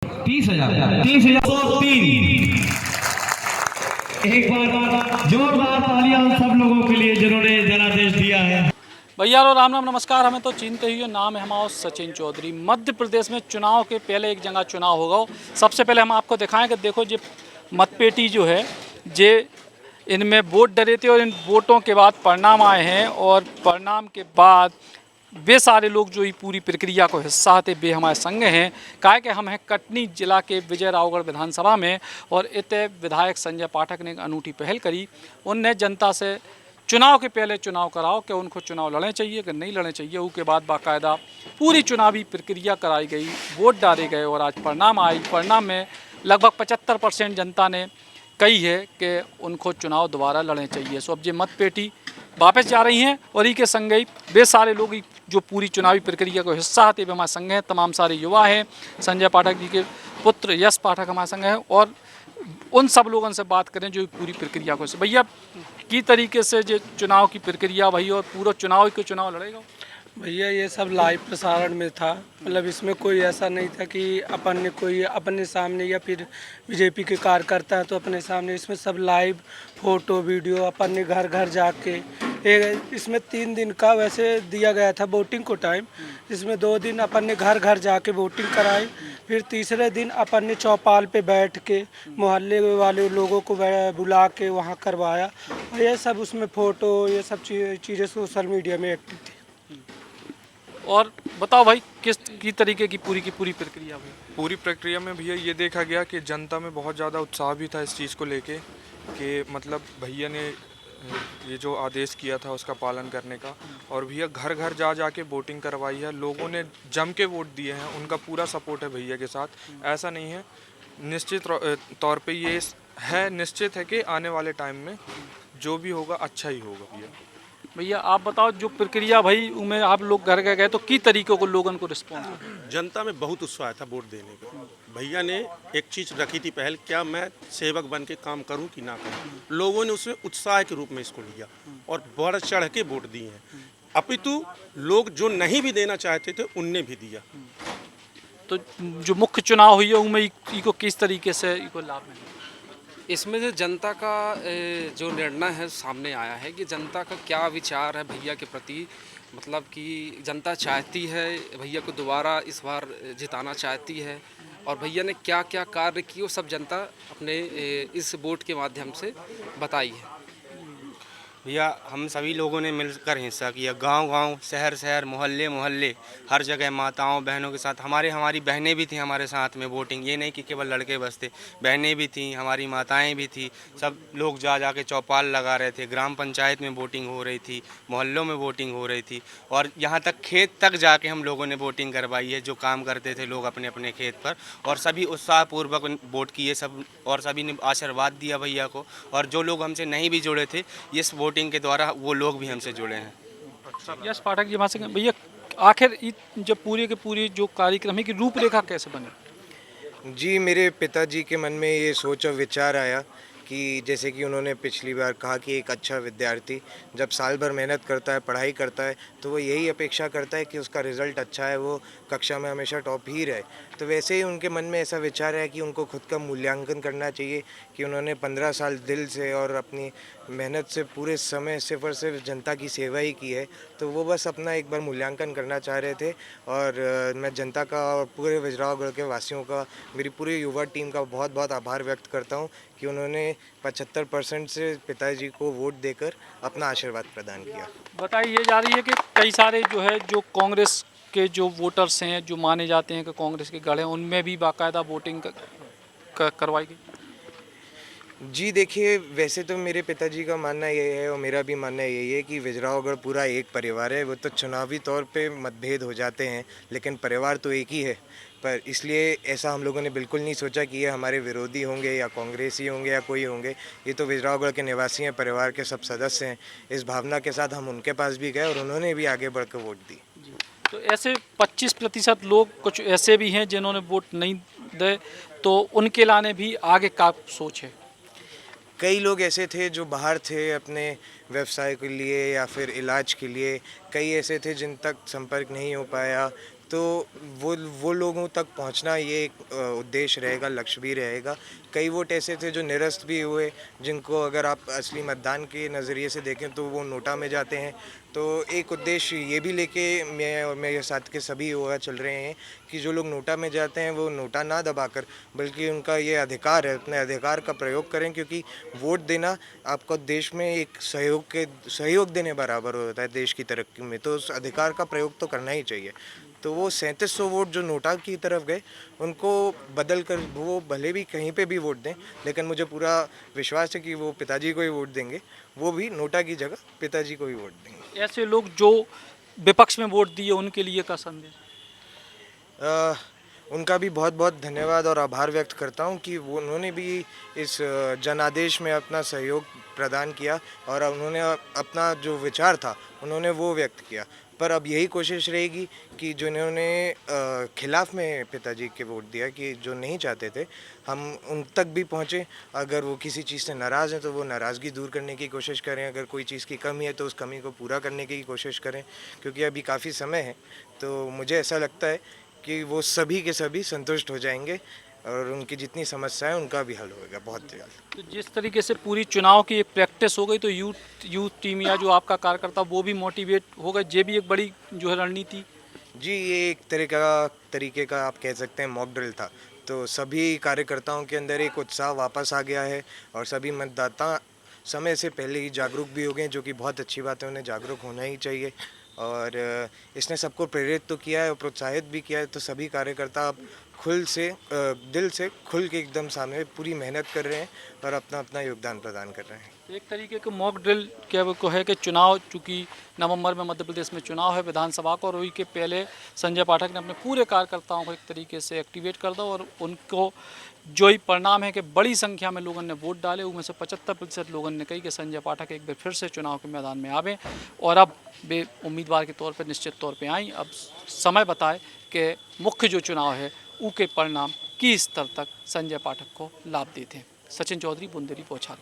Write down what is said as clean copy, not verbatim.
30,000 30,003। एक बार जोरदार तालियां उन सब लोगों के लिए जिन्होंने जनादेश दिया है। भैया और राम राम नमस्कार। हमें तो चिंते ही नाम है हमारा सचिन चौधरी। मध्य प्रदेश में चुनाव के पहले एक जगह चुनाव होगा। सबसे पहले हम आपको दिखाएं कि देखो ये मतपेटी जो है जे इनमें वोट डरे थे और इन वोटों के बाद परिणाम आए हैं और परिणाम के बाद वे सारे लोग जो ही पूरी प्रक्रिया को हिस्सा थे वे हमारे संग हैं। काहे कि हम हैं कटनी जिला के विजय रावगढ़ विधानसभा में और इतने विधायक संजय पाठक ने एक अनूठी पहल करी। उनने जनता से चुनाव के पहले चुनाव कराओ कि उनको चुनाव लड़ने चाहिए कि नहीं लड़ने चाहिए। उसके बाद बाकायदा पूरी चुनावी प्रक्रिया कराई गई, वोट डाले गए और आज परिणाम आई। परिणाम में लगभग 75% जनता ने कही है कि उनको चुनाव दोबारा लड़ने चाहिए। सो अब ये मतपेटी वापस जा रही हैं और ही के संग ही वे सारे लोग जो पूरी चुनावी प्रक्रिया को हिस्सा आते वे हमारे संग हैं। तमाम सारे युवा हैं। संजय पाठक जी के पुत्र यश पाठक हमारे संग हैं और उन सब लोगों से बात करें जो पूरी प्रक्रिया को भैया की तरीके से जो चुनाव की प्रक्रिया भाई और पूरा चुनाव लड़ेगा। भैया ये सब लाइव प्रसारण में था, मतलब इसमें कोई ऐसा नहीं था कि अपन ने कोई अपने सामने या फिर बीजेपी के कार्यकर्ता हैं तो अपने सामने। इसमें सब लाइव फोटो वीडियो अपन ने घर घर जाके इसमें 3 दिन का वैसे दिया गया था वोटिंग को टाइम, जिसमें 2 दिन अपन ने घर घर जाके वोटिंग कराई। फिर तीसरे दिन अपन ने चौपाल पे बैठ के मोहल्ले वाले लोगों को बुला के वहाँ करवाया। और ये सब उसमें फ़ोटो ये सब चीज़ें सोशल मीडिया में एक्टिव थी। और बताओ भाई किस की तरीके की पूरी प्रक्रिया हुई? पूरी प्रक्रिया में भैया ये देखा गया कि जनता में बहुत ज़्यादा उत्साह भी था इस चीज़ को लेके कि मतलब भैया ने ये जो आदेश किया था उसका पालन करने का। और भैया घर घर जा के वोटिंग करवाई है, लोगों ने जम के वोट दिए हैं, उनका पूरा सपोर्ट है भैया के साथ। ऐसा नहीं है, निश्चित तौर पे ये है, निश्चित है कि आने वाले टाइम में जो भी होगा अच्छा ही होगा। भैया आप बताओ जो प्रक्रिया भाई उनमें आप लोग घर गए तो की तरीकों को लोगों को रिस्पॉन्स? जनता में बहुत उत्साह था वोट देने का। भैया ने एक चीज़ रखी थी पहल, क्या मैं सेवक बन के काम करूं कि ना करूं। लोगों ने उसमें उत्साह के रूप में इसको लिया और बढ़ चढ़ के वोट दिए हैं। अपितु लोग जो नहीं भी देना चाहते थे उनने भी दिया। तो जो मुख्य चुनाव हुई है उनमें इको किस तरीके से इको लाभ मिला? इसमें से जनता का जो निर्णय है सामने आया है कि जनता का क्या विचार है भैया के प्रति। मतलब कि जनता चाहती है भैया को दोबारा इस बार जिताना चाहती है और भैया ने क्या क्या कार्य किए वो सब जनता अपने इस वोट के माध्यम से बताई है। भैया हम सभी लोगों ने मिलकर हिस्सा किया, गांव-गांव, शहर-शहर, मोहल्ले हर जगह माताओं बहनों के साथ। हमारी बहनें भी थीं हमारे साथ में वोटिंग। ये नहीं कि केवल लड़के बस थे, बहनें भी थीं, हमारी माताएं भी थीं। सब लोग जा के चौपाल लगा रहे थे। ग्राम पंचायत में वोटिंग हो रही थी, मोहल्लों में वोटिंग हो रही थी और यहाँ तक खेत तक जाके हम लोगों ने वोटिंग करवाई है। जो काम करते थे लोग अपने अपने खेत पर, और सभी उत्साहपूर्वक वोट किए सब, और सभी ने आशीर्वाद दिया भैया को। और जो लोग हमसे नहीं भी जुड़े थे इस वोटिंग के द्वारा वो लोग भी हमसे जुड़े हैं। यश पाठक जी वहाँ से भैया आखिर जब पूरी के पूरी जो कार्यक्रम है की रूपरेखा कैसे बनी? जी, मेरे पिताजी के मन में ये सोच और विचार आया कि जैसे कि उन्होंने पिछली बार कहा कि एक अच्छा विद्यार्थी जब साल भर मेहनत करता है, पढ़ाई करता है, तो वो यही अपेक्षा करता है कि उसका रिज़ल्ट अच्छा है, वो कक्षा में हमेशा टॉप ही रहे। तो वैसे ही उनके मन में ऐसा विचार है कि उनको खुद का मूल्यांकन करना चाहिए कि उन्होंने 15 साल दिल से और अपनी मेहनत से पूरे समय सिर्फ और सिर्फ जनता की सेवा ही की है। तो वो बस अपना एक बार मूल्यांकन करना चाह रहे थे। और मैं जनता का और पूरे विजयरावगढ़ के वासियों का, मेरी पूरी युवा टीम का बहुत बहुत आभार व्यक्त करता हूँ कि उन्होंने 75% से पिताजी को वोट देकर अपना आशीर्वाद प्रदान किया। बताई ये जा रही है कि कई सारे जो है जो कांग्रेस के जो वोटर्स हैं जो माने जाते हैं कि कांग्रेस के गढ़ हैं उनमें भी बाकायदा वोटिंग करवाई गई। जी देखिए, वैसे तो मेरे पिताजी का मानना ये है और मेरा भी मानना यही है कि विजयरावगढ़ पूरा एक परिवार है। वो तो चुनावी तौर पे मतभेद हो जाते हैं लेकिन परिवार तो एक ही है। पर इसलिए ऐसा हम लोगों ने बिल्कुल नहीं सोचा कि ये हमारे विरोधी होंगे या कांग्रेसी होंगे या कोई होंगे। ये तो विजयरावगढ़ के निवासी हैं, परिवार के सब सदस्य हैं। इस भावना के साथ हम उनके पास भी गए और उन्होंने भी आगे बढ़कर वोट दी। तो ऐसे 25% लोग कुछ ऐसे भी हैं जिन्होंने वोट नहीं दे, तो उनके लाने भी आगे का सोच है। कई लोग ऐसे थे जो बाहर थे अपने व्यवसाय के लिए या फिर इलाज के लिए। कई ऐसे थे जिन तक संपर्क नहीं हो पाया। तो वो लोगों तक पहुंचना ये एक उद्देश्य रहेगा, लक्ष्य भी रहेगा। कई वोट ऐसे थे जो निरस्त भी हुए, जिनको अगर आप असली मतदान के नज़रिए से देखें तो वो नोटा में जाते हैं। तो एक उद्देश्य ये भी लेके मैं और मेरे साथ के सभी युवा चल रहे हैं कि जो लोग नोटा में जाते हैं वो नोटा ना दबाकर, बल्कि उनका ये अधिकार है, अपने अधिकार का प्रयोग करें, क्योंकि वोट देना आपको देश में एक सहयोग देने बराबर होता है देश की तरक्की में। तो उस अधिकार का प्रयोग तो करना ही चाहिए। तो वो 3700 वोट जो नोटा की तरफ गए, उनको बदल कर वो भले भी कहीं पे भी वोट दें, लेकिन मुझे पूरा विश्वास है कि वो पिताजी को ही वोट देंगे। वो भी नोटा की जगह पिताजी को ही वोट देंगे। ऐसे लोग जो विपक्ष में वोट दिए उनके लिए का संदेश? उनका भी बहुत बहुत धन्यवाद और आभार व्यक्त करता हूं कि वो उन्होंने भी इस जनादेश में अपना सहयोग प्रदान किया और उन्होंने अपना जो विचार था उन्होंने वो व्यक्त किया। पर अब यही कोशिश रहेगी कि जिन्होंने खिलाफ में पिताजी के वोट दिया, कि जो नहीं चाहते थे, हम उन तक भी पहुँचें। अगर वो किसी चीज़ से नाराज़ हैं तो वो नाराज़गी दूर करने की कोशिश करें, अगर कोई चीज़ की कमी है तो उस कमी को पूरा करने की कोशिश करें, क्योंकि अभी काफ़ी समय है। तो मुझे ऐसा लगता है कि वो सभी के सभी संतुष्ट हो जाएंगे और उनकी जितनी समस्या है उनका भी हल होगा बहुत जल्द। तो जिस तरीके से पूरी चुनाव की एक प्रैक्टिस हो गई, तो यूथ टीम या जो आपका कार्यकर्ता वो भी मोटिवेट हो गए, ये भी एक बड़ी जो है रणनीति। जी, ये एक तरीके का आप कह सकते हैं मॉक ड्रिल था। तो सभी कार्यकर्ताओं के अंदर एक उत्साह वापस आ गया है और सभी मतदाता समय से पहले ही जागरूक भी हो गए, जो कि बहुत अच्छी बात है। उन्हें जागरूक होना ही चाहिए और इसने सबको प्रेरित तो किया है और प्रोत्साहित भी किया है। तो सभी कार्यकर्ता अब दिल से खुल के एकदम सामने पूरी मेहनत कर रहे हैं और अपना अपना योगदान प्रदान कर रहे हैं। एक तरीके के मॉक ड्रिल क्या को है कि चुनाव, चूँकि नवंबर में मध्य प्रदेश में चुनाव है विधानसभा को, और वही के पहले संजय पाठक ने अपने पूरे कार्यकर्ताओं को एक तरीके से एक्टिवेट कर दो और उनको जो ही परिणाम है कि बड़ी संख्या में लोगों ने वोट डाले, उनमें से 75% लोगों ने कही कि संजय पाठक एक बार फिर से चुनाव के मैदान में आवे और अब वे उम्मीदवार के तौर पर निश्चित तौर पर आई। अब समय बताए कि मुख्य जो चुनाव है उसके परिणाम किस स्तर तक संजय पाठक को लाभ देते हैं। सचिन चौधरी, बुंदेली, बौछार।